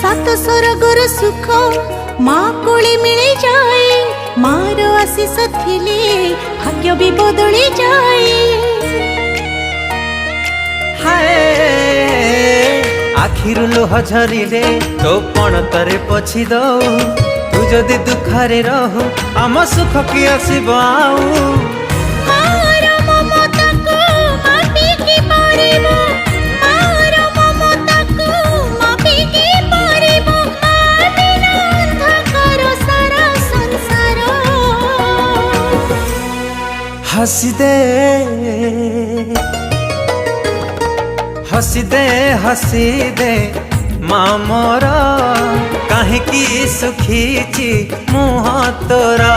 सात स्वर्गर सुख माँ कोले मिले जाए मार आशीष थिले भाग्य भी बदली जाए। हाय आखिरु लुह झरिले तो पण तरे पछी दऊ तू जदि दुखरे रहू आम सुख कि आसीब आऊ। हसी दे हसी दे हसी दे माँ मोर कहीं सुखी मुँह तोरा।